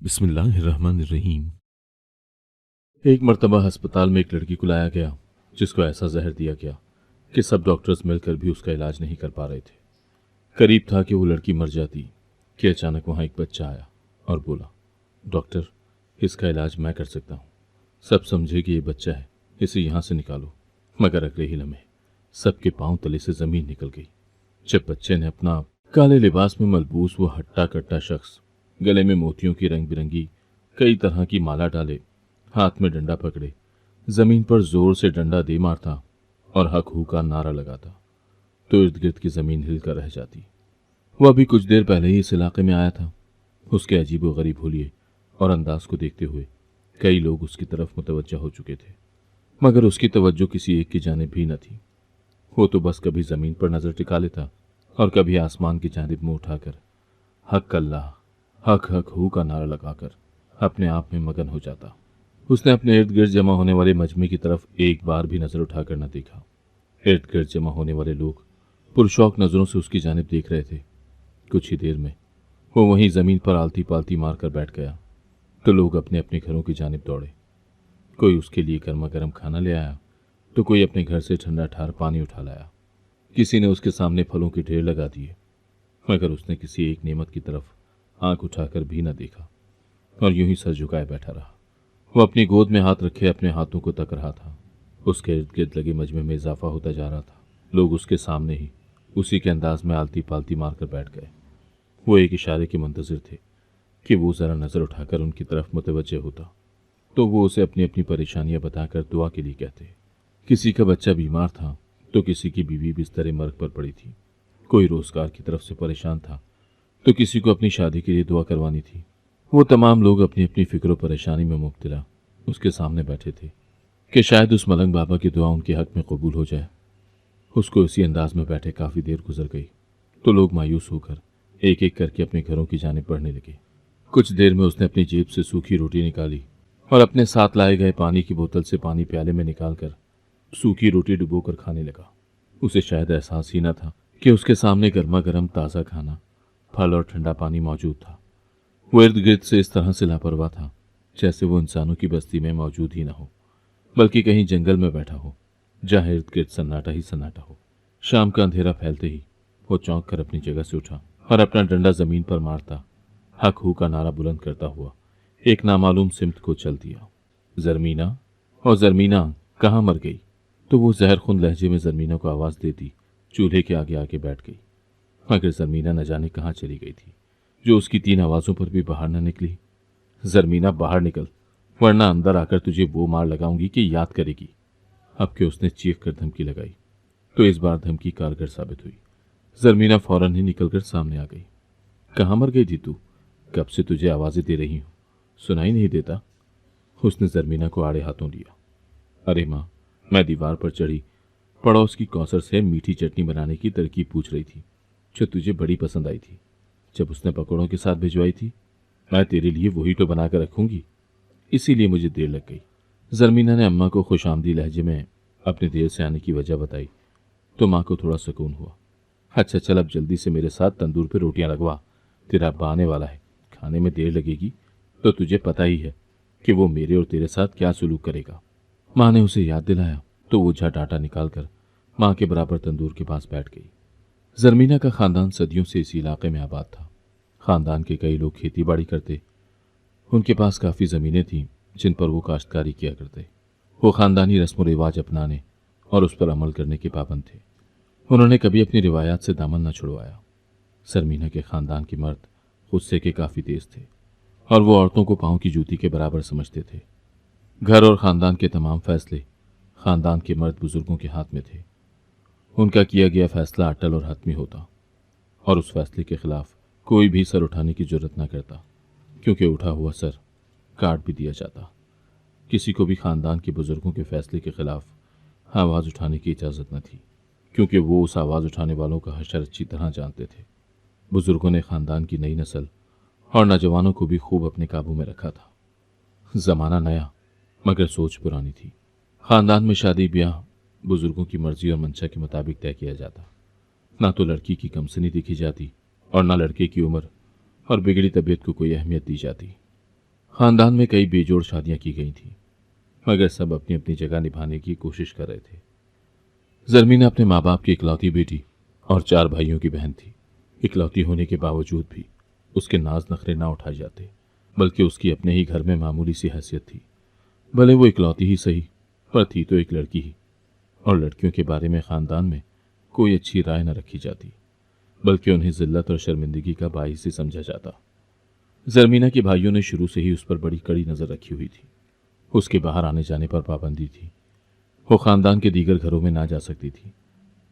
बिस्मिल्लाहिर्रहमानिर्रहीम। एक मर्तबा अस्पताल में एक लड़की को लाया गया जिसको ऐसा जहर दिया गया कि सब डॉक्टर्स मिलकर भी उसका इलाज नहीं कर पा रहे थे। करीब था कि वो लड़की मर जाती कि अचानक वहाँ एक बच्चा आया और बोला, डॉक्टर, इसका इलाज मैं कर सकता हूँ। सब समझे कि ये बच्चा है, इसे यहाँ से निकालो। मगर अगले ही लम्हे सबके पांव तले से ज़मीन निकल गई जब बच्चे ने अपना काले लिबास में मलबूस वो हट्टा कट्टा शख्स गले में मोतियों की रंग बिरंगी कई तरह की माला डाले, हाथ में डंडा पकड़े, जमीन पर जोर से डंडा दे मारता और हक हू का नारा लगाता तो इर्द गिर्द की जमीन हिलकर रह जाती। वह अभी कुछ देर पहले ही इस इलाके में आया था। उसके अजीब व गरीब हुलिये और अंदाज को देखते हुए कई लोग उसकी तरफ मुतवज्जा हो चुके थे, मगर उसकी तवज्जो किसी एक की जानिब भी न थी। वो तो बस कभी जमीन पर नजर टिका लेता और कभी आसमान की जानिब मुंह उठाकर हक अल्लाह, हक हक हू का नारा लगाकर अपने आप में मगन हो जाता। उसने अपने इर्द गिर्द जमा होने वाले मजमे की तरफ एक बार भी नजर उठाकर न देखा। इर्द गिर्द जमा होने वाले लोग पुरशौक नजरों से उसकी जानिब देख रहे थे। कुछ ही देर में वो वहीं जमीन पर आलती पालती मारकर बैठ गया तो लोग अपने अपने घरों की जानिब दौड़े। कोई उसके लिए गर्मा गर्म खाना ले आया तो कोई अपने घर से ठंडा ठार पानी उठा लाया। किसी ने उसके सामने फलों के ढेर लगा दिए, मगर उसने किसी एक नेमत की तरफ आंख उठाकर भी न देखा और यूं ही सर झुकाए बैठा रहा। वो अपनी गोद में हाथ रखे अपने हाथों को तक रहा था। उसके इर्द गिर्द लगे मजमे में इजाफा होता जा रहा था। लोग उसके सामने ही उसी के अंदाज में आलती पालती मारकर बैठ गए। वो एक इशारे के मुंतजिर थे कि वो जरा नजर उठाकर उनकी तरफ मुतवज्जे होता तो वो उसे अपनी अपनी परेशानियां बताकर दुआ के लिए कहते। किसी का बच्चा बीमार था तो किसी की बीवी बिस्तर मर्ग पर पड़ी थी। कोई रोजगार की तरफ से परेशान था तो किसी को अपनी शादी के लिए दुआ करवानी थी। वो तमाम लोग अपनी अपनी फिक्र परेशानी में मुब्तला उसके सामने बैठे थे कि शायद उस मलंग बाबा की दुआ उनके हक में कबूल हो जाए। उसको इसी अंदाज में बैठे काफ़ी देर गुजर गई तो लोग मायूस होकर एक एक करके अपने घरों की जानिब बढ़ने लगे। कुछ देर में उसने अपनी जेब से सूखी रोटी निकाली और अपने साथ लाए गए पानी की बोतल से पानी प्याले में निकालकर सूखी रोटी डुबोकर खाने लगा। उसे शायद एहसास ही न था कि उसके सामने गर्मा गर्म ताज़ा खाना, फल और ठंडा पानी मौजूद था। वो इर्द गिर्द से इस तरह से लापरवाह था जैसे वो इंसानों की बस्ती में मौजूद ही न हो, बल्कि कहीं जंगल में बैठा हो जहाँ इर्द गिर्द सन्नाटा ही सन्नाटा हो। शाम का अंधेरा फैलते ही वो चौंक कर अपनी जगह से उठा और अपना डंडा जमीन पर मारता हक हू का नारा बुलंद करता हुआ एक नामालूम सिमत को चल दिया। जरमीना, और जरमीना कहाँ मर गई? तो वो जहरखुन लहजे में जरमीना को आवाज़ देती चूल्हे के आगे आके बैठ गई। मगर जरमीना न जाने कहाँ चली गई थी जो उसकी 3 आवाज़ों पर भी बाहर न निकली। जरमीना, बाहर निकल, वरना अंदर आकर तुझे वो मार लगाऊंगी कि याद करेगी। अब कि उसने चीख कर धमकी लगाई तो इस बार धमकी कारगर साबित हुई। जरमीना फौरन ही निकलकर सामने आ गई। कहाँ मर गई थी तू? कब से तुझे आवाज़ें दे रही हूँ, सुनाई नहीं देता? उसने जरमीना को आड़े हाथों लिया। अरे माँ, मैं दीवार पर चढ़ी पड़ोस की कौसर से मीठी चटनी बनाने की तरकीब पूछ रही थी जो तुझे बड़ी पसंद आई थी जब उसने पकौड़ों के साथ भिजवाई थी। मैं तेरे लिए वही तो बनाकर रखूंगी, इसीलिए मुझे देर लग गई। जरमीना ने अम्मा को खुशामदी लहजे में अपने देर से आने की वजह बताई तो माँ को थोड़ा सुकून हुआ। अच्छा चल, अब जल्दी से मेरे साथ तंदूर पे रोटियां लगवा, तेरा अब्बा आने वाला है। खाने में देर लगेगी तो तुझे पता ही है कि वो मेरे और तेरे साथ क्या सुलूक करेगा। माँ ने उसे याद दिलाया तो वो झट आटा निकालकर माँ के बराबर तंदूर के पास बैठ गई। जरमीना का खानदान सदियों से इसी इलाके में आबाद था। खानदान के कई लोग खेती बाड़ी करते, उनके पास काफ़ी ज़मीनें थीं जिन पर वो काश्तकारी किया करते। वो ख़ानदानी रस्म व रिवाज अपनाने और उस पर अमल करने के पाबंद थे। उन्होंने कभी अपनी रिवायात से दामन न छुड़वाया। जरमीना के ख़ानदान के मर्द गुस्से के काफ़ी तेज थे और वो औरतों को पाँव की जूती के बराबर समझते थे। घर और ख़ानदान के तमाम फैसले ख़ानदान के मर्द बुजुर्गों के हाथ में थे। उनका किया गया फैसला अटल और हतमी होता और उस फैसले के खिलाफ कोई भी सर उठाने की जरूरत न करता, क्योंकि उठा हुआ सर काट भी दिया जाता। किसी को भी ख़ानदान के बुजुर्गों के फैसले के खिलाफ आवाज़ उठाने की इजाज़त न थी, क्योंकि वो उस आवाज़ उठाने वालों का हशर अच्छी तरह जानते थे। बुजुर्गों ने ख़ानदान की नई नस्ल और नौजवानों को भी खूब अपने काबू में रखा था। ज़माना नया मगर सोच पुरानी थी। ख़ानदान में शादी ब्याह बुजुर्गों की मर्जी और मंशा के मुताबिक तय किया जाता। ना तो लड़की की कमसनी देखी जाती और ना लड़के की उम्र और बिगड़ी तबीयत को कोई अहमियत दी जाती। खानदान में कई बेजोड़ शादियां की गई थी, मगर सब अपनी अपनी जगह निभाने की कोशिश कर रहे थे। जरमीना अपने माँ बाप की इकलौती बेटी और 4 भाइयों की बहन थी। इकलौती होने के बावजूद भी उसके नाज नखरे ना उठाए जाते, बल्कि उसकी अपने ही घर में मामूली सी हैसियत थी। भले वो इकलौती ही सही, पर थी तो एक लड़की ही, और लड़कियों के बारे में खानदान में कोई अच्छी राय न रखी जाती, बल्कि उन्हें जिल्लत और शर्मिंदगी का बाइस ही समझा जाता। जरमीना के भाइयों ने शुरू से ही उस पर बड़ी कड़ी नजर रखी हुई थी। उसके बाहर आने जाने पर पाबंदी थी। वो खानदान के दीगर घरों में ना जा सकती थी,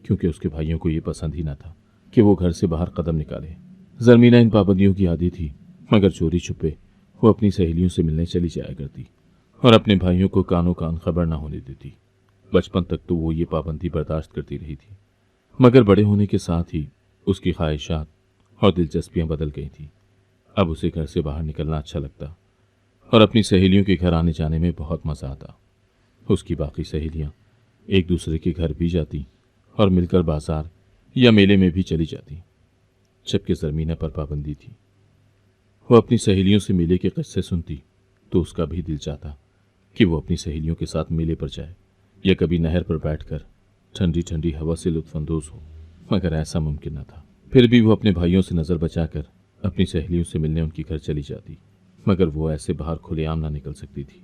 क्योंकि उसके भाइयों को ये पसंद ही ना था कि वो घर से बाहर कदम निकाले। जरमीना इन पाबंदियों की आदी थी, मगर चोरी छुपे वो अपनी सहेलियों से मिलने चली जाया करती और अपने भाइयों को कानों कान खबर ना होने देती। बचपन तक तो वो ये पाबंदी बर्दाश्त करती रही थी, मगर बड़े होने के साथ ही उसकी ख्वाहिशात और दिलचस्पियां बदल गई थी। अब उसे घर से बाहर निकलना अच्छा लगता और अपनी सहेलियों के घर आने जाने में बहुत मजा आता। उसकी बाकी सहेलियां एक दूसरे के घर भी जाती और मिलकर बाजार या मेले में भी चली जाती, जबकि जरमीना पर पाबंदी थी। वो अपनी सहेलियों से मेले के किस्से सुनती तो उसका भी दिल चाहता कि वो अपनी सहेलियों के साथ मेले पर जाए या कभी नहर पर बैठकर ठंडी ठंडी हवा से लुत्फानंदोज हो, मगर ऐसा मुमकिन न था। फिर भी वो अपने भाइयों से नजर बचाकर अपनी सहेलियों से मिलने उनके घर चली जाती, मगर वो ऐसे बाहर खुलेआम ना निकल सकती थी।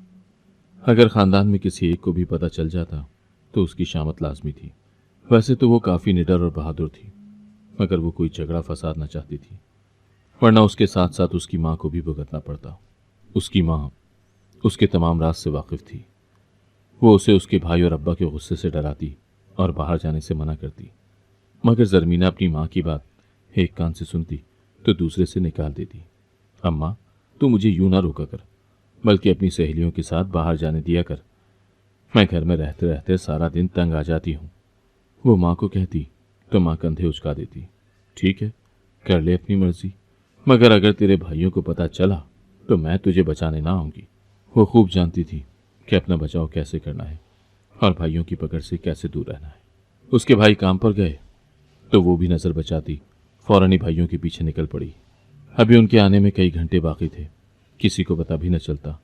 अगर खानदान में किसी एक को भी पता चल जाता तो उसकी शामत लाजमी थी। वैसे तो वो काफी निडर और बहादुर थी, मगर वो कोई झगड़ा फसाद न चाहती थी, वरना उसके साथ साथ उसकी माँ को भी भुगतना पड़ता। उसकी माँ उसके तमाम राज से वाकिफ थी। वो उसे उसके भाई और अब्बा के गुस्से से डराती और बाहर जाने से मना करती, मगर जरमीना अपनी माँ की बात एक कान से सुनती तो दूसरे से निकाल देती। अम्मा, तू मुझे यूं ना रोका कर, बल्कि अपनी सहेलियों के साथ बाहर जाने दिया कर। मैं घर में रहते रहते सारा दिन तंग आ जाती हूँ। वो माँ को कहती तो माँ कंधे उचका देती। ठीक है, कर ले अपनी मर्जी, मगर अगर तेरे भाइयों को पता चला तो मैं तुझे बचाने ना आऊंगी। वो खूब जानती थी कि अपना बचाव कैसे करना है और भाइयों की पकड़ से कैसे दूर रहना है। उसके भाई काम पर गए तो वो भी नजर बचाती फौरन ही भाइयों के पीछे निकल पड़ी। अभी उनके आने में कई घंटे बाकी थे, किसी को पता भी न चलता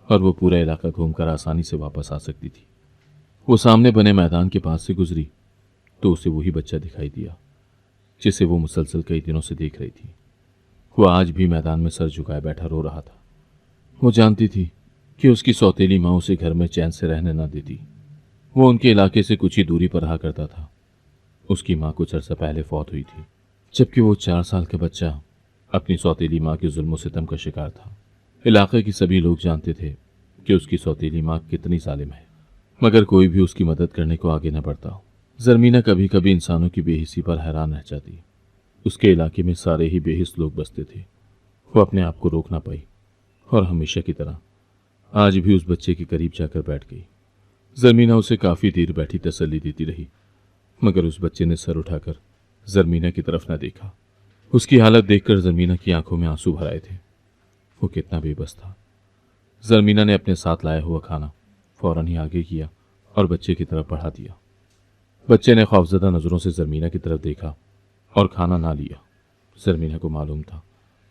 और वो पूरा इलाका घूमकर आसानी से वापस आ सकती थी। वो सामने बने मैदान के पास से गुजरी तो उसे वही बच्चा दिखाई दिया जिसे वो मुसलसल कई दिनों से देख रही थी। वो आज भी मैदान में सर झुकाए बैठा रो रहा था। वो जानती थी कि उसकी सौतेली माँ उसे घर में चैन से रहने न देती। वो उनके इलाके से कुछ ही दूरी पर रहा करता था। उसकी माँ कुछ अर्सा पहले फौत हुई थी, जबकि वो 4 साल का बच्चा अपनी सौतेली माँ के जुल्म सितम का शिकार था। इलाके के सभी लोग जानते थे कि उसकी सौतेली माँ कितनी जालिम है, मगर कोई भी उसकी मदद करने को आगे न बढ़ता। जरमीना कभी कभी इंसानों की बेहिसी पर हैरान रह जाती। उसके इलाके में सारे ही बेहिस लोग बसते थे। वो अपने आप को रोक ना पाई और हमेशा की तरह आज भी उस बच्चे के करीब जाकर बैठ गई। जरमीना उसे काफी देर बैठी तसल्ली देती रही, मगर उस बच्चे ने सर उठाकर जरमीना की तरफ न देखा। उसकी हालत देखकर जरमीना की आंखों में आंसू भर आए थे। वो कितना बेबस था। जरमीना ने अपने साथ लाया हुआ खाना फौरन ही आगे किया और बच्चे की तरफ बढ़ा दिया। बच्चे ने खौफजदा नजरों से जरमीना की तरफ देखा और खाना ना लिया। जरमीना को मालूम था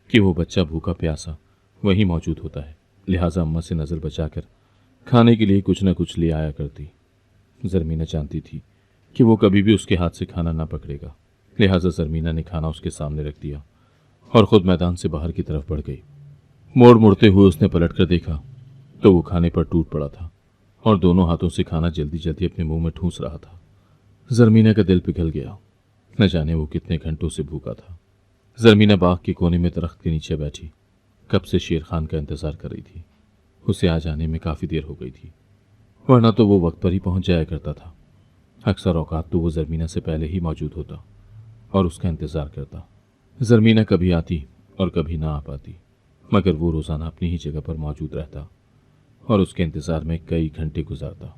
कि वो बच्चा भूखा प्यासा वहीं मौजूद होता है, लिहाजा अम्मा से नजर बचाकर खाने के लिए कुछ न कुछ ले आया करती। जरमीना जानती थी कि वो कभी भी उसके हाथ से खाना ना पकड़ेगा, लिहाजा जरमीना ने खाना उसके सामने रख दिया और खुद मैदान से बाहर की तरफ बढ़ गई। मोड़ मुड़ते हुए उसने पलटकर देखा तो वो खाने पर टूट पड़ा था और दोनों हाथों से खाना जल्दी जल्दी अपने मुंह में ठूंस रहा था। जरमीना का दिल पिघल गया। न जाने वो कितने घंटों से भूखा था। जरमीना बाग के कोने में दरख्त के नीचे बैठी कब से शेर खान का इंतजार कर रही थी। उसे आ जाने में काफी देर हो गई थी, वरना तो वो वक्त पर ही पहुंच जाया करता था। अक्सर औकात तो वो जरमीना से पहले ही मौजूद होता और उसका इंतजार करता। जरमीना कभी आती और कभी ना आ पाती, मगर वो रोजाना अपनी ही जगह पर मौजूद रहता और उसके इंतजार में कई घंटे गुजारता।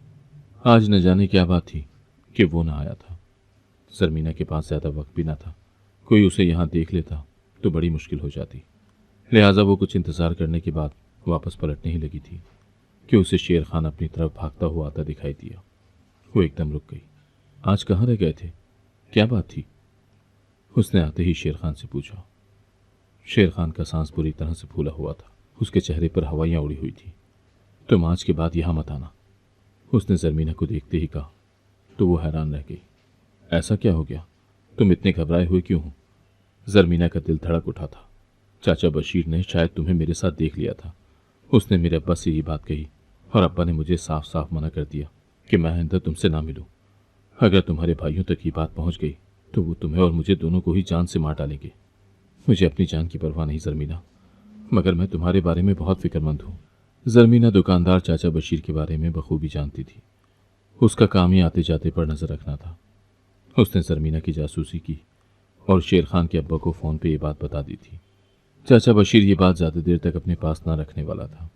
आज न जाने क्या बात थी कि वो ना आया था। जरमीना के पास ज्यादा वक्त भी ना था। कोई उसे यहाँ देख लेता तो बड़ी मुश्किल हो जाती, लिहाजा वो कुछ इंतजार करने के बाद वापस पलटने ही लगी थी कि उसे शेर खान अपनी तरफ भागता हुआ आता दिखाई दिया। वो एकदम रुक गई। आज कहाँ रह गए थे? क्या बात थी? उसने आते ही शेर खान से पूछा। शेर खान का सांस बुरी तरह से फूला हुआ था उसके चेहरे पर हवाइयाँ उड़ी हुई थी। तुम आज के बाद यहाँ मत आना, उसने जरमीना को देखते ही कहा। तो वो हैरान रह गई। ऐसा क्या हो गया, तुम इतने घबराए हुए क्यों हो? जरमीना का दिल धड़क उठा था। चाचा बशीर ने शायद तुम्हें मेरे साथ देख लिया था। उसने मेरे अब्बा से ये बात कही और अब्बा ने मुझे साफ साफ मना कर दिया कि मैं आइंदा तुमसे ना मिलूं। अगर तुम्हारे भाइयों तक ये बात पहुंच गई तो वो तुम्हें और मुझे दोनों को ही जान से मार डालेंगे। मुझे अपनी जान की परवाह नहीं जरमीना, मगर मैं तुम्हारे बारे में बहुत फिक्रमंद हूँ। जरमीना दुकानदार चाचा बशीर के बारे में बखूबी जानती थी। उसका काम ही आते जाते पर नजर रखना था। उसने जरमीना की जासूसी की और शेर खान के अब्बा को फ़ोन पे ये बात बता दी थी। चाचा बशीर ये बात ज़्यादा देर तक अपने पास ना रखने वाला था।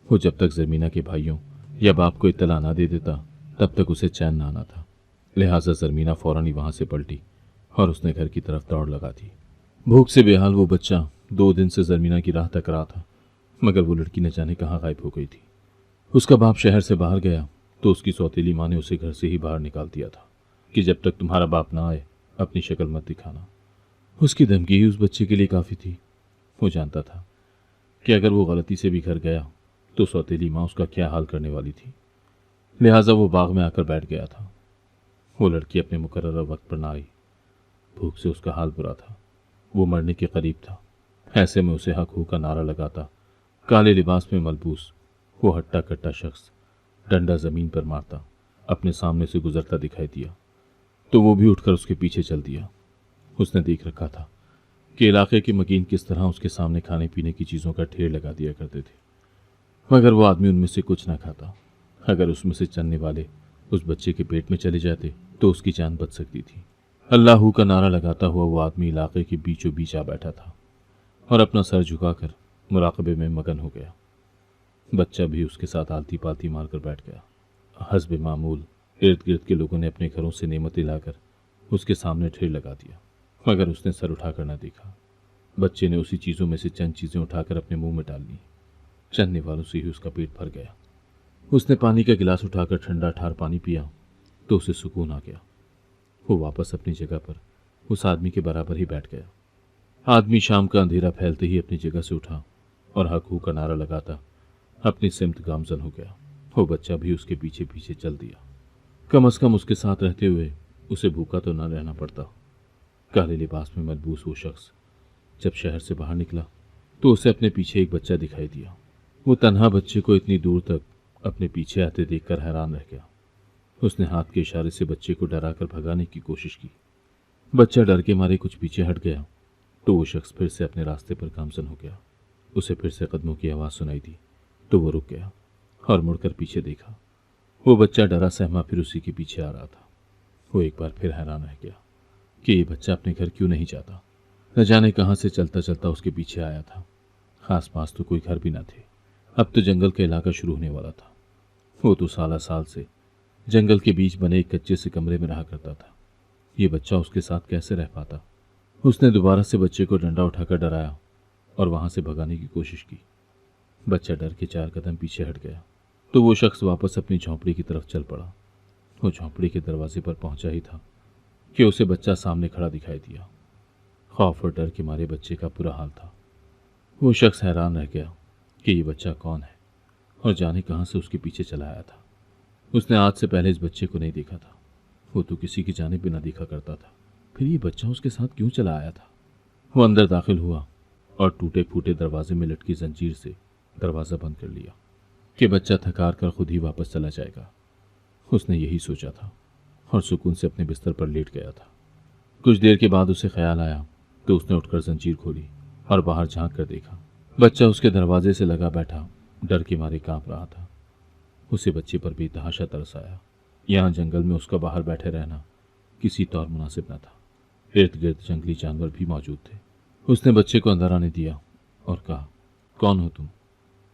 वो जब तक जरमीना के भाइयों या बाप को इत्तला ना दे देता तब तक उसे चैन ना आना था। लिहाजा जरमीना फौरन ही वहां से पलटी और उसने घर की तरफ दौड़ लगा दी। भूख से बेहाल वो बच्चा 2 दिन से जरमीना की राह तक रहा था, मगर वो लड़की न जाने कहाँ गायब हो गई थी। उसका बाप शहर से बाहर गया तो उसकी सौतेली माँ ने उसे घर से ही बाहर निकाल दिया था कि जब तक तुम्हारा बाप ना आए अपनी शक्ल मत दिखाना। उसकी धमकी ही उस बच्चे के लिए काफ़ी थी। वो जानता था कि अगर वो गलती से भी घर गया तो सौतेली माँ उसका क्या हाल करने वाली थी। लिहाजा वो बाग में आकर बैठ गया था। वो लड़की अपने मुकर्रर वक्त पर ना आई। भूख से उसका हाल बुरा था, वो मरने के करीब था। ऐसे में उसे हक हू का नारा लगाता काले लिबास में मलबूस वो हट्टा कट्टा शख्स डंडा जमीन पर मारता अपने सामने से गुजरता दिखाई दिया तो वो भी उठकर उसके पीछे चल दिया। उसने देख रखा था कि इलाके के मकीन किस तरह उसके सामने खाने पीने की चीज़ों का ढेर लगा दिया करते थे, मगर वो आदमी उनमें से कुछ न खाता। अगर उसमें से चलने वाले उस बच्चे के पेट में चले जाते तो उसकी जान बच सकती थी। अल्लाहू का नारा लगाता हुआ वो आदमी इलाके के बीचों बीच आ बैठा था और अपना सर झुकाकर मुराकबे में मगन हो गया। बच्चा भी उसके साथ आलती पालती मारकर बैठ गया। हस्ब मामूल इर्द गिर्द के लोगों ने अपने घरों से नेमतें लाकर उसके सामने ढेर लगा दिया, मगर उसने सर उठाकर न देखा। बच्चे ने उसी चीज़ों में से चंद चीज़ें उठाकर अपने मुंह में डाल ली। चलने वालों से ही उसका पेट भर गया। उसने पानी का गिलास उठाकर ठंडा ठार पानी पिया तो उसे सुकून आ गया। वो वापस अपनी जगह पर उस आदमी के बराबर ही बैठ गया। आदमी शाम का अंधेरा फैलते ही अपनी जगह से उठा और हक हू का नारा लगाता अपनी सिमत गामजन हो गया। वो बच्चा भी उसके पीछे पीछे चल दिया। कम से कम उसके साथ रहते हुए उसे भूखा तो न रहना पड़ता। काले लिबास में मलबूस वो शख्स जब शहर से बाहर निकला तो उसे अपने पीछे एक बच्चा दिखाई दिया। वो तन्हा बच्चे को इतनी दूर तक अपने पीछे आते देखकर हैरान रह गया। उसने हाथ के इशारे से बच्चे को डराकर भगाने की कोशिश की। बच्चा डर के मारे कुछ पीछे हट गया तो वो शख्स फिर से अपने रास्ते पर गामजन हो गया। उसे फिर से कदमों की आवाज़ सुनाई दी तो वो रुक गया और मुड़कर पीछे देखा। वो बच्चा डरा सहमा फिर उसी के पीछे आ रहा था। वो एक बार फिर हैरान रह गया कि ये बच्चा अपने घर क्यों नहीं जाता। न जाने कहाँ से चलता चलता उसके पीछे आया था। आस पास तो कोई घर भी न थे। अब तो जंगल का इलाका शुरू होने वाला था। वो तो साल से जंगल के बीच बने एक कच्चे से कमरे में रहा करता था। ये बच्चा उसके साथ कैसे रह पाता। उसने दोबारा से बच्चे को डंडा उठाकर डराया और वहां से भगाने की कोशिश की। बच्चा डर के 4 कदम पीछे हट गया तो वो शख्स वापस अपनी झोंपड़ी की तरफ चल पड़ा। वो झोंपड़ी के दरवाजे पर पहुंचा ही था कि उसे बच्चा सामने खड़ा दिखाई दिया। खौफ और डर के मारे बच्चे का बुरा हाल था। वो शख्स हैरान रह गया कि ये बच्चा कौन है और जाने कहाँ से उसके पीछे चला आया था। उसने आज से पहले इस बच्चे को नहीं देखा था। वो तो किसी की जानिब भी ना देखा करता था, फिर ये बच्चा उसके साथ क्यों चला आया था। वो अंदर दाखिल हुआ और टूटे फूटे दरवाजे में लटकी जंजीर से दरवाज़ा बंद कर लिया कि बच्चा थकार कर खुद ही वापस चला जाएगा। उसने यही सोचा था और सुकून से अपने बिस्तर पर लेट गया था। कुछ देर के बाद उसे ख्याल आया तो उसने उठकर जंजीर खोली और बाहर झांक कर देखा। बच्चा उसके दरवाजे से लगा बैठा डर के मारे कांप रहा था। उसे बच्चे पर बेतहाशा तरस आया। यहाँ जंगल में उसका बाहर बैठे रहना किसी तौर मुनासिब न था। इर्द गिर्द जंगली जानवर भी मौजूद थे। उसने बच्चे को अंदर आने दिया और कहा, कौन हो तुम?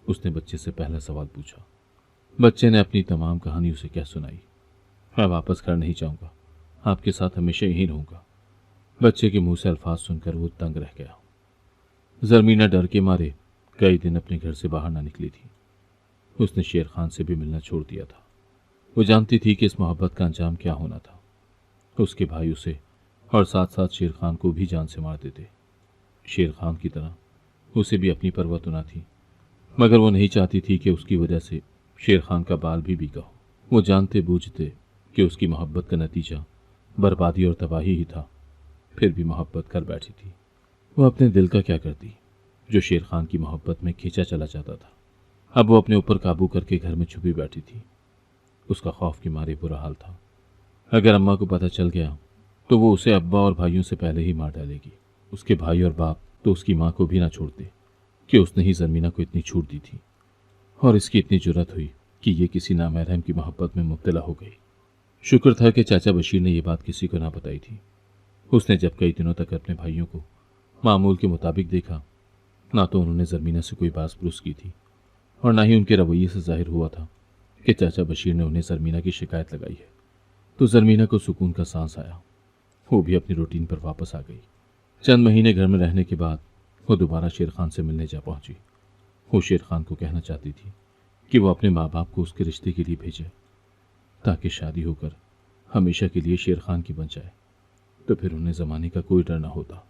उसने बच्चे से पहला सवाल पूछा। बच्चे ने अपनी तमाम कहानी उसे क्या सुनाई। मैं वापस घर नहीं जाऊंगा, आपके साथ हमेशा यहीं रहूंगा। बच्चे के मुंह से अल्फाज सुनकर वो तंग रह गया। जरमीना डर के मारे कई दिन अपने घर से बाहर ना निकली थी। उसने शेर खान से भी मिलना छोड़ दिया था। वो जानती थी कि इस मोहब्बत का अंजाम क्या होना था। उसके भाई उसे और साथ साथ शेर खान को भी जान से मार देते। शेर खान की तरह उसे भी अपनी परवाह तो न थी मगर वो नहीं चाहती थी कि उसकी वजह से शेर खान का बाल भी बिका हो। वो जानते बूझते कि उसकी मोहब्बत का नतीजा बर्बादी और तबाही ही था, फिर भी मोहब्बत कर बैठी थी। वो अपने दिल का क्या करती जो शेर खान की मोहब्बत में खींचा चला जाता था। अब वो अपने ऊपर काबू करके घर में छुपी बैठी थी। उसका खौफ के मारे बुरा हाल था। अगर अम्मा को पता चल गया तो वो उसे अब्बा और भाइयों से पहले ही मार डालेगी। उसके भाई और बाप तो उसकी माँ को भी ना छोड़ते कि उसने ही जरमीना को इतनी छूट दी थी, और इसकी इतनी जुर्रत हुई कि ये किसी नामहरम की मोहब्बत में मुब्तला हो गई। शुक्र था कि चाचा बशीर ने यह बात किसी को ना बताई थी। उसने जब कई दिनों तक अपने भाइयों को मामूल के मुताबिक देखा, ना तो उन्होंने जरमीना से कोई बास पुरुष की थी और ना ही उनके रवैये से जाहिर हुआ था कि चाचा बशीर ने उन्हें जरमीना की शिकायत लगाई है। तो जरमीना को सुकून का सांस आया। वो भी अपनी रूटीन पर वापस आ गई। चंद महीने घर में रहने के बाद वो दोबारा शेर खान से मिलने जा पहुंची। वो शेर खान को कहना चाहती थी कि वो अपने माँ बाप को उसके रिश्ते के लिए भेजे, ताकि शादी होकर हमेशा के लिए शेर खान की बन जाए, तो फिर उन्हें ज़माने का कोई डर ना होता।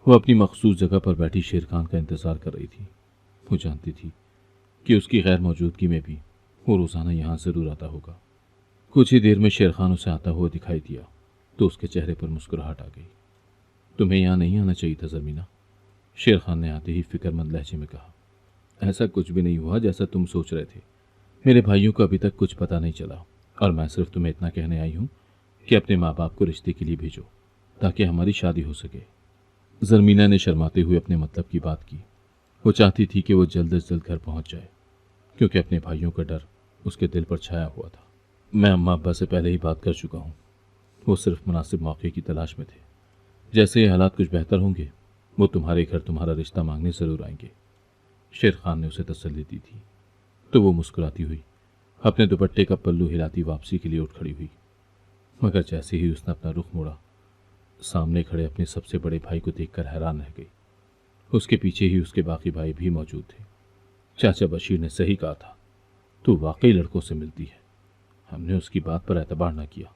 वो अपनी मखसूस जगह पर बैठी शेर खान का इंतज़ार कर रही थी। वो जानती थी कि उसकी गैर मौजूदगी में भी वो रोज़ाना यहाँ ज़रूर आता होगा। कुछ ही देर में शेर खान उसे आता हुआ दिखाई दिया तो उसके चेहरे पर मुस्कुराहट आ गई। तुम्हें यहाँ नहीं आना चाहिए था जरमीना, शेर खान ने आते ही फिक्रमंद लहजे में कहा। ऐसा कुछ भी नहीं हुआ जैसा तुम सोच रहे थे। मेरे भाइयों को अभी तक कुछ पता नहीं चला और मैं सिर्फ तुम्हें इतना कहने आई हूँ कि अपने माँ बाप को रिश्ते के लिए भेजो ताकि हमारी शादी हो सके। जरमीना ने शर्माते हुए अपने मतलब की बात की। वो चाहती थी कि वो जल्द से जल्द घर पहुँच जाए, क्योंकि अपने भाइयों का डर उसके दिल पर छाया हुआ था। मैं अम्मा अब्बा से पहले ही बात कर चुका हूँ। वो सिर्फ मुनासिब मौके की तलाश में थे। जैसे ये हालात कुछ बेहतर होंगे वो तुम्हारे घर तुम्हारा रिश्ता मांगने ज़रूर आएंगे। शेर खान ने उसे तसल्ली दी थी तो वो मुस्कुराती हुई अपने दुपट्टे का पल्लू हिलाती वापसी के लिए उठ खड़ी हुई। मगर जैसे ही उसने अपना रुख मोड़ा, सामने खड़े अपने सबसे बड़े भाई को देखकर हैरान रह गई। उसके पीछे ही उसके बाकी भाई भी मौजूद थे। चाचा बशीर ने सही कहा था, तू वाकई लड़कों से मिलती है। हमने उसकी बात पर एतबार न किया,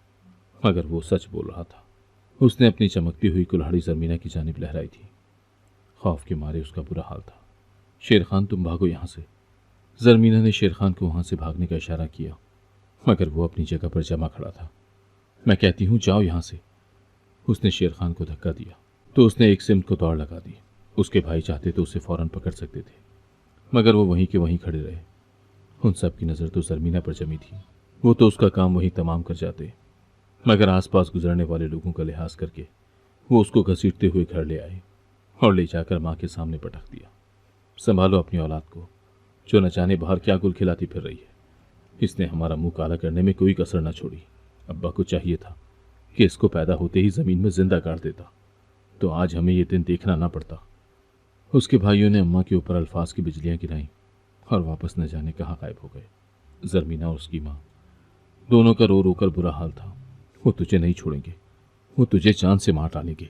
मगर वो सच बोल रहा था। उसने अपनी चमकती हुई कुल्हाड़ी जरमीना की जानिब लहराई थी। खौफ के मारे उसका बुरा हाल था। शेर खान तुम भागो यहाँ से। जरमीना ने शेर खान को वहां से भागने का इशारा किया, मगर वो अपनी जगह पर जमा खड़ा था। मैं कहती हूँ जाओ यहाँ से। उसने शेर खान को धक्का दिया तो उसने एक सिमत को दौड़ लगा दी। उसके भाई चाहते तो उसे फौरन पकड़ सकते थे, मगर वो वहीं के वहीं खड़े रहे। उन सब की नज़र तो जरमीना पर जमी थी। वो तो उसका काम वहीं तमाम कर जाते, मगर आसपास गुजरने वाले लोगों का लिहाज करके वो उसको घसीटते हुए घर ले आए और ले जाकर माँ के सामने पटक दिया। संभालो अपनी औलाद को, जो न जाने बाहर क्या गुल खिलाती फिर रही है। इसने हमारा मुंह काला करने में कोई कसर न छोड़ी। अब्बा को चाहिए था कि इसको पैदा होते ही ज़मीन में जिंदा गाड़ देता, तो आज हमें ये दिन देखना ना पड़ता। उसके भाइयों ने अम्मा के ऊपर अल्फाज की बिजलियां गिराईं और वापस न जाने कहाँ गायब हो गए। जरमीना और उसकी माँ दोनों का रो रो कर बुरा हाल था। वो तुझे नहीं छोड़ेंगे, वो तुझे चांद से मार डालेंगे।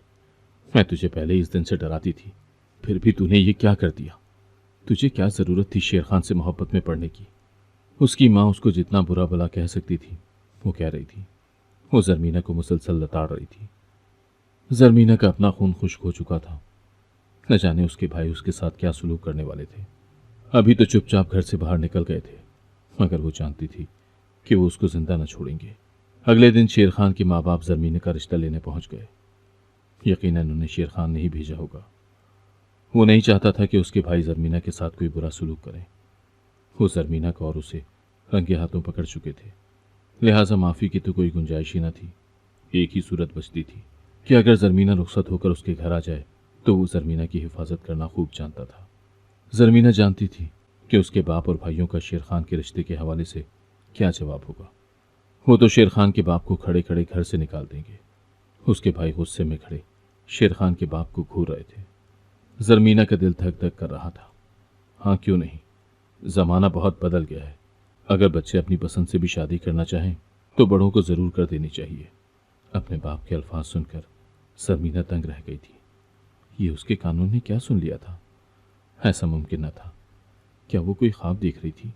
मैं तुझे पहले इस दिन से डराती थी, फिर भी तूने ये क्या कर दिया। तुझे क्या ज़रूरत थी शेर खान से मोहब्बत में पड़ने की। उसकी माँ उसको जितना बुरा भला कह सकती थी वो कह रही थी। वो जरमीना को मुसलसल लताड़ रही थी। जरमीना का अपना खून खुश्क हो चुका था। न जाने उसके भाई उसके साथ क्या सलूक करने वाले थे। अभी तो चुपचाप घर से बाहर निकल गए थे, मगर वो जानती थी कि वो उसको जिंदा न छोड़ेंगे। अगले दिन शेर खान के माँ बाप जरमीना का रिश्ता लेने पहुंच गए। यकीनन उन्हें शेर खान ने ही भेजा होगा। वो नहीं चाहता था कि उसके भाई जरमीना के साथ कोई बुरा सलूक करे। वो जरमीना को और उसे रंगे हाथों पकड़ चुके थे, लिहाजा माफ़ी की तो कोई गुंजाइश ही न थी। एक ही सूरत बचती थी कि अगर जरमीना रुखसत होकर उसके घर आ जाए तो वो जरमीना की हिफाजत करना खूब जानता था। जरमीना जानती थी कि उसके बाप और भाइयों का शेर खान के रिश्ते के हवाले से क्या जवाब होगा। वो तो शेर खान के बाप को खड़े खड़े घर से निकाल देंगे। उसके भाई गुस्से में खड़े शेर खान के बाप को घूर रहे थे। जरमीना का दिल धक धक कर रहा था। हाँ क्यों नहीं, ज़माना बहुत बदल गया है। अगर बच्चे अपनी पसंद से भी शादी करना चाहें तो बड़ों को ज़रूर कर देनी चाहिए। अपने बाप के अल्फाज सुनकर जरमीना तंग रह गई थी। ये उसके कानून ने क्या सुन लिया था। ऐसा मुमकिन न था। क्या वो कोई ख्वाब देख रही थी।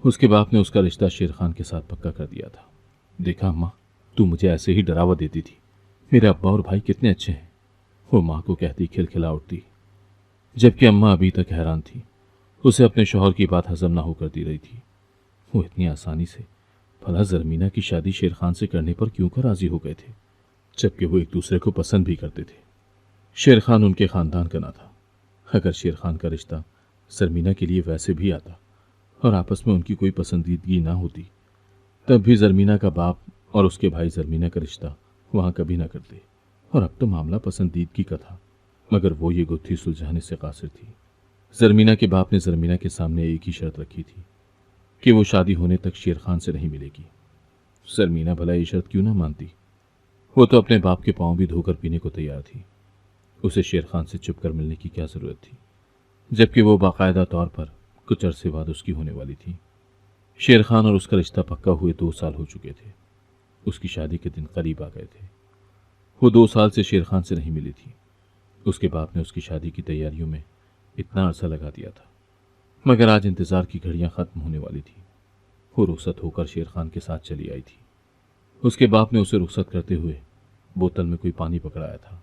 उसके बाप ने उसका रिश्ता शेर खान के साथ पक्का कर दिया था। देखा अम्मा, तू मुझे ऐसे ही डरावा देती थी। मेरे अब्बा और भाई कितने अच्छे हैं, वो माँ को कहती खिलखिला उठती, जबकि अम्मा अभी तक हैरान थी। उसे अपने शौहर की बात हजम ना होकर दी रही थी। वो इतनी आसानी से भला जरमीना की शादी शेर खान से करने पर क्यों कर राजी हो गए थे, जबकि वो एक दूसरे को पसंद भी करते थे। शेर खान उनके खानदान का ना था। अगर शेर खान का रिश्ता जरमीना के लिए वैसे भी आता और आपस में उनकी कोई पसंदीदगी ना होती, तब भी जरमीना का बाप और उसके भाई जरमीना का रिश्ता वहां कभी ना करते। और अब तो मामला पसंदीदगी का था, मगर वो ये गुत्थी सुलझाने से कासिर थी। जरमीना के बाप ने जरमीना के सामने एक ही शर्त रखी थी कि वो शादी होने तक शेर खान से नहीं मिलेगी। जरमीना भला ये शर्त क्यों ना मानती? वो तो अपने बाप के पांव भी धोकर पीने को तैयार थी। उसे शेर खान से चुप कर मिलने की क्या जरूरत थी, जबकि वो बाकायदा तौर पर कुछ अरसे बाद उसकी होने वाली थी। शेर खान और उसका रिश्ता पक्का हुए 2 साल हो चुके थे। उसकी शादी के दिन करीब आ गए थे। वो 2 साल से शेर खान से नहीं मिली थी। उसके बाप ने उसकी शादी की तैयारियों में इतना अरसा लगा दिया था, मगर आज इंतजार की घड़ियां खत्म होने वाली थी। वो रुखसत होकर शेर खान के साथ चली आई थी। उसके बाप ने उसे रुखसत करते हुए बोतल में कोई पानी पकड़ाया था।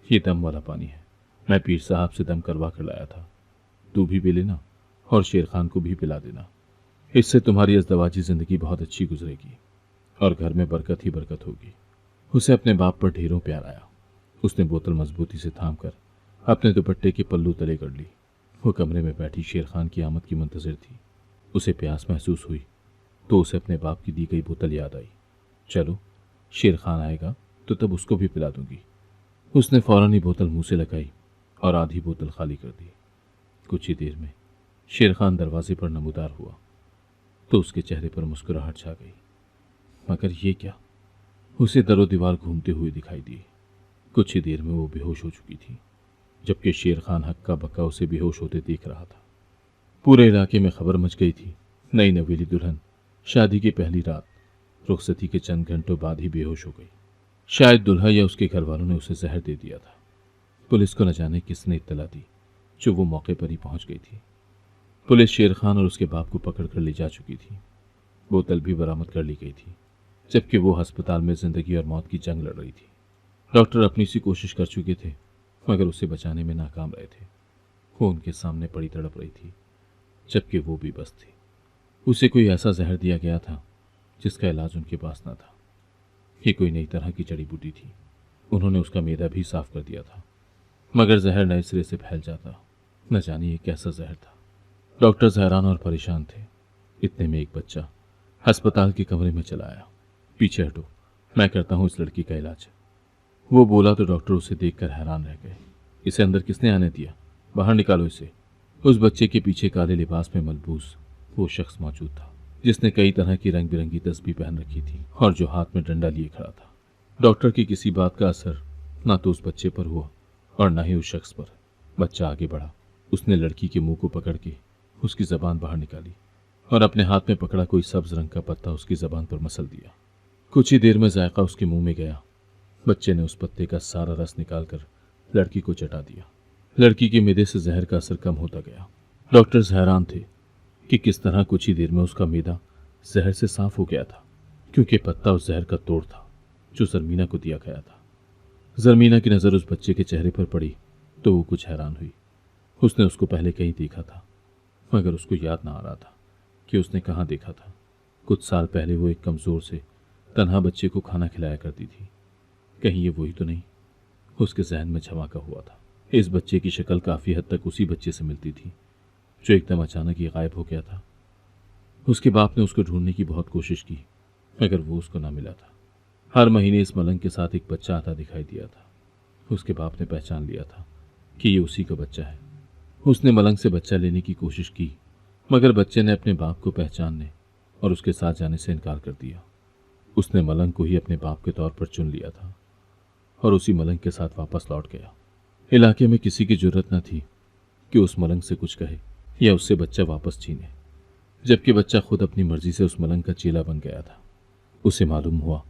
ये दम वाला पानी है, मैं पीर साहब से दम करवा कर लाया था। तू भी पी लेना और शेर खान को भी पिला देना। इससे तुम्हारी अज़दवाजी जिंदगी बहुत अच्छी गुजरेगी और घर में बरकत ही बरकत होगी। उसे अपने बाप पर ढेरों प्यार आया। उसने बोतल मजबूती से थाम कर अपने दुपट्टे के पल्लू तले कर ली। वो कमरे में बैठी शेर खान की आमद की मुंतजिर थी। उसे प्यास महसूस हुई तो उसे अपने बाप की दी गई बोतल याद आई। चलो, शेर खान आएगा तो तब उसको भी पिला दूंगी। उसने फौरन ही बोतल मुंह से लगाई और आधी बोतल खाली कर दी। कुछ ही देर में शेर खान दरवाजे पर नमूदार हुआ तो उसके चेहरे पर मुस्कुराहट छा गई। मगर ये क्या, उसे दरो दीवार घूमते हुए दिखाई दिए। कुछ ही देर में वो बेहोश हो चुकी थी, जबकि शेर खान हक्का बक्का उसे बेहोश होते देख रहा था। पूरे इलाके में खबर मच गई थी, नई नवेली दुल्हन शादी की पहली रात रुखसती के चंद घंटों बाद ही बेहोश हो गई। शायद दुल्हा या उसके घर वालों ने उसे जहर दे दिया था। पुलिस को न जाने किसने इत्तला दी, जो वो मौके पर ही पहुंच गई थी। पुलिस शेर खान और उसके बाप को पकड़ कर ले जा चुकी थी। बोतल भी बरामद कर ली गई थी, जबकि वो अस्पताल में जिंदगी और मौत की जंग लड़ रही थी। डॉक्टर अपनी सी कोशिश कर चुके थे, मगर उसे बचाने में नाकाम रहे थे। वो उनके सामने पड़ी तड़प रही थी, जबकि वो भी बस थी। उसे कोई ऐसा जहर दिया गया था जिसका इलाज उनके पास न था। ये कोई नई तरह की जड़ी बूटी थी। उन्होंने उसका मैदा भी साफ कर दिया था, मगर जहर नए सिरे से फैल जाता। न जाने ये कैसा जहर था। डॉक्टर हैरान और परेशान थे। इतने में एक बच्चा अस्पताल के कमरे में चला आया। पीछे हटो, मैं करता हूँ इस लड़की का इलाज। वो बोला तो डॉक्टर उसे देखकर हैरान रह गए। इसे अंदर किसने आने दिया? बाहर निकालो इसे। उस बच्चे के पीछे काले लिबास में मलबूस वो शख्स मौजूद था, जिसने कई तरह की रंग बिरंगी तस्बीह पहन रखी थी और जो हाथ में डंडा लिए खड़ा था। डॉक्टर की किसी बात का असर ना तो उस बच्चे पर हुआ और ना ही उस शख्स पर। बच्चा आगे बढ़ा। उसने लड़की के मुंह को पकड़ के उसकी जबान बाहर निकाली और अपने हाथ में पकड़ा कोई सब्ज रंग का पत्ता उसकी जबान पर मसल दिया। कुछ ही देर में जायका उसके मुंह में गया। बच्चे ने उस पत्ते का सारा रस निकालकर लड़की को चटा दिया। लड़की के मैदे से जहर का असर कम होता गया। डॉक्टर्स हैरान थे कि किस तरह कुछ ही देर में उसका मैदा जहर से साफ हो गया था, क्योंकि पत्ता उस जहर का तोड़ था जो जरमीना को दिया गया था। जरमीना की नज़र उस बच्चे के चेहरे पर पड़ी तो वो कुछ हैरान हुई। उसने उसको पहले कहीं देखा था, मगर उसको याद ना आ रहा था कि उसने कहाँ देखा था। कुछ साल पहले वो एक कमज़ोर से तन्हा बच्चे को खाना खिलाया करती थी। कहीं ये वही तो नहीं? उसके जहन में झमाका हुआ था। इस बच्चे की शक्ल काफ़ी हद तक उसी बच्चे से मिलती थी जो एकदम अचानक ही गायब हो गया था। उसके बाप ने उसको ढूंढने की बहुत कोशिश की, मगर वो उसको ना मिला था। हर महीने इस मलंग के साथ एक बच्चा आता दिखाई दिया था। उसके बाप ने पहचान लिया था कि ये उसी का बच्चा है। उसने मलंग से बच्चा लेने की कोशिश की, मगर बच्चे ने अपने बाप को पहचानने और उसके साथ जाने से इनकार कर दिया। उसने मलंग को ही अपने बाप के तौर पर चुन लिया था और उसी मलंग के साथ वापस लौट गया। इलाके में किसी की जरूरत न थी कि उस मलंग से कुछ कहे या उससे बच्चा वापस छीने, जबकि बच्चा खुद अपनी मर्जी से उस मलंग का चेला बन गया था। उसे मालूम हुआ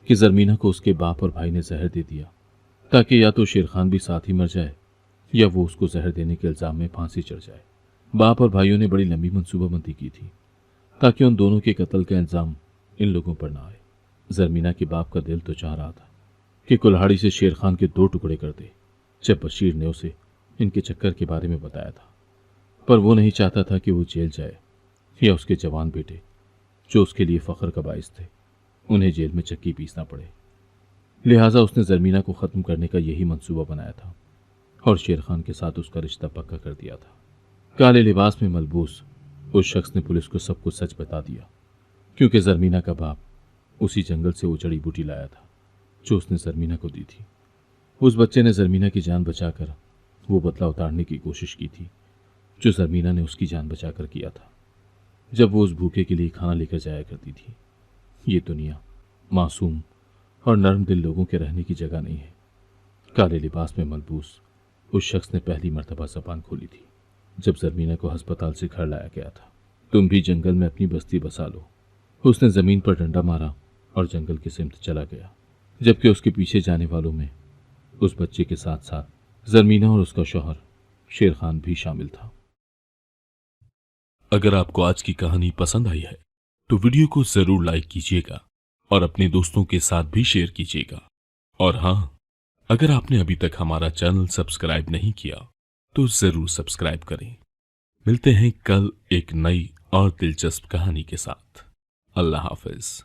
कि जरमीना को उसके बाप और भाई ने जहर दे दिया ताकि या तो शेर खान भी साथ ही मर जाए या वो उसको जहर देने के इल्जाम में फांसी चढ़ जाए। बाप और भाइयों ने बड़ी लंबी मनसूबाबंदी की थी ताकि उन दोनों के कत्ल का इल्जाम इन लोगों पर ना आए। जरमीना के बाप का दिल तो चाह रहा था कि कुल्हाड़ी से शेर खान के 2 टुकड़े कर दे, जब बशीर ने उसे इनके चक्कर के बारे में बताया था। पर वो नहीं चाहता था कि वो जेल जाए या उसके जवान बेटे, जो उसके लिए फख्र का बाइस थे, उन्हें जेल में चक्की पीसना पड़े। लिहाजा उसने जरमीना को ख़त्म करने का यही मंसूबा बनाया था और शेर खान के साथ उसका रिश्ता पक्का कर दिया था। काले लिबास में मलबूस उस शख्स ने पुलिस को सब कुछ सच बता दिया, क्योंकि जरमीना का बाप उसी जंगल से वो जड़ी बूटी लाया था जो उसने जरमीना को दी थी। उस बच्चे ने जरमीना की जान बचाकर वो बदला उतारने की कोशिश की थी जो जरमीना ने उसकी जान बचाकर किया था जब वो उस भूखे के लिए खाना लेकर जाया करती थी। ये दुनिया मासूम और नर्म दिल लोगों के रहने की जगह नहीं है। काले लिबास में मलबूस उस शख्स ने पहली मर्तबा जबान खोली थी जब जरमीना को अस्पताल से घर लाया गया था। तुम भी जंगल में अपनी बस्ती बसा लो। उसने जमीन पर डंडा मारा और जंगल की सिमत चला गया, जबकि उसके पीछे जाने वालों में उस बच्चे के साथ साथ जरमीना और उसका शौहर शेर खान भी शामिल था। अगर आपको आज की कहानी पसंद आई है तो वीडियो को जरूर लाइक कीजिएगा और अपने दोस्तों के साथ भी शेयर कीजिएगा। और हाँ, अगर आपने अभी तक हमारा चैनल सब्सक्राइब नहीं किया तो जरूर सब्सक्राइब करें। मिलते हैं कल एक नई और दिलचस्प कहानी के साथ। अल्लाह हाफिज।